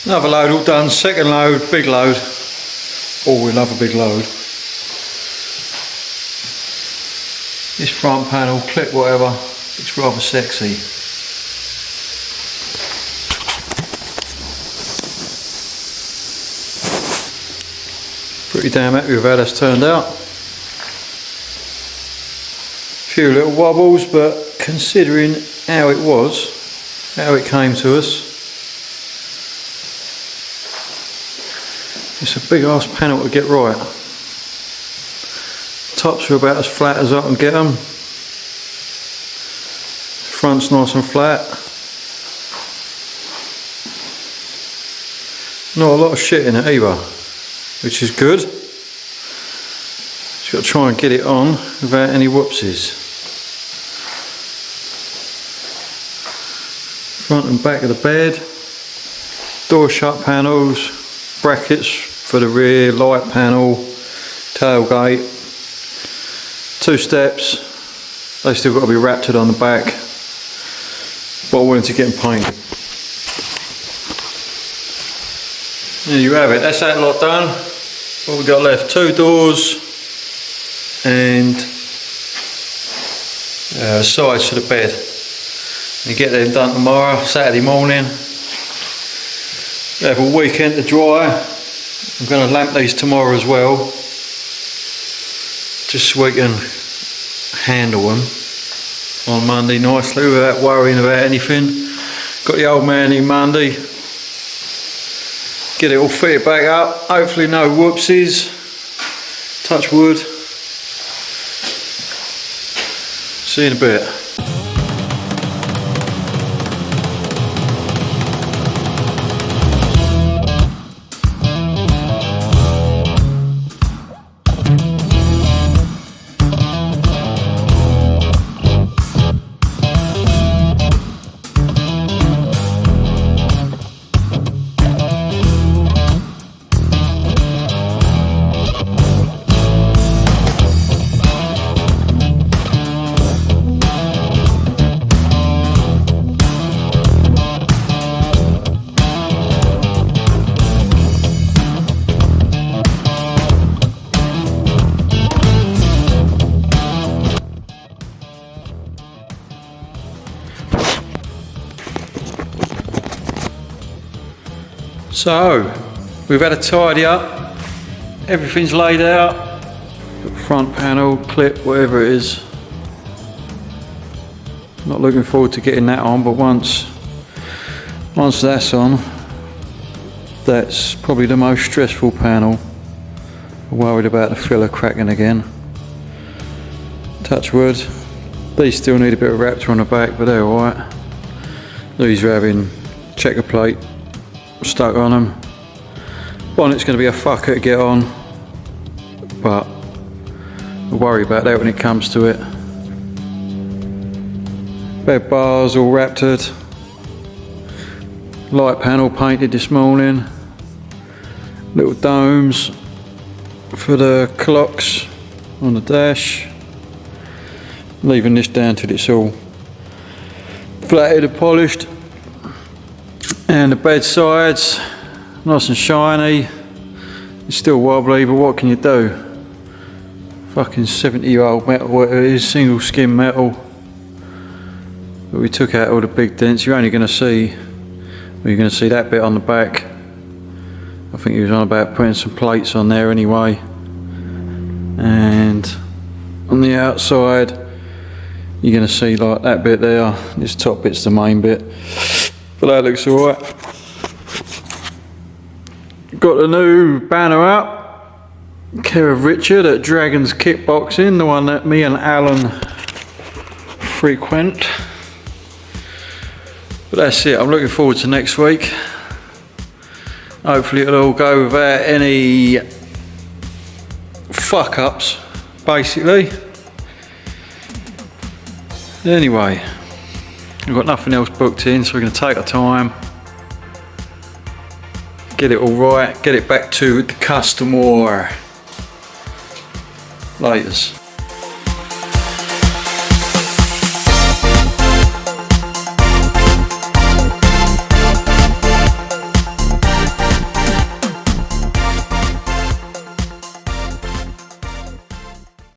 Another load all done, second load, big load. Oh, we love a big load. This front panel, clip whatever, looks rather sexy. Pretty damn happy with how that's turned out. Few little wobbles, but considering how it was, how it came to us, it's a big ass panel to get right. Tops are about as flat as I can get them. Front's nice and flat. Not a lot of shit in it either, which is good. Just got to try and get it on without any whoopsies. Front and back of the bed, door shut panels, brackets for the rear, light panel, tailgate, 2 steps. They still got to be wrapped on the back, but I wanted to get them painted. There you have it, that's that lot done. What we got left? 2 doors and sides to the bed. You get them done tomorrow, Saturday morning. We have a weekend to dry. I'm going to lamp these tomorrow as well, just so we can handle them on Monday nicely without worrying about anything. Got the old man in Monday. Get it all fitted back up. Hopefully no whoopsies. Touch wood. See you in a bit. So, we've had a tidy up, everything's laid out, front panel, clip, whatever it is. Not looking forward to getting that on, but once that's on, that's probably the most stressful panel. I'm worried about the filler cracking again. Touch wood, these still need a bit of raptor on the back, but they're alright. These are having checker plate stuck on them. Bonnet's going to be a fucker to get on, but we'll worry about that when it comes to it. Bed bars all raptored. Light panel painted this morning. Little domes for the clocks on the dash. Leaving this down till it's all flatted and polished. And the bed sides, nice and shiny. It's still wobbly, but what can you do? Fucking 70-year-old metal, whatever it is, single skin metal. But we took out all the big dents. You're only going to see, you're going to see that bit on the back. I think he was on about putting some plates on there anyway. And on the outside, you're going to see like that bit there. This top bit's the main bit. But that looks alright. Got the new banner up, care of Richard at Dragons Kickboxing, the one that me and Alan frequent. But that's it, I'm looking forward to next week. Hopefully it'll all go without any fuck ups, basically. Anyway, we've got nothing else booked in, so we're going to take our time, get it all right, get it back to the customer. Laters.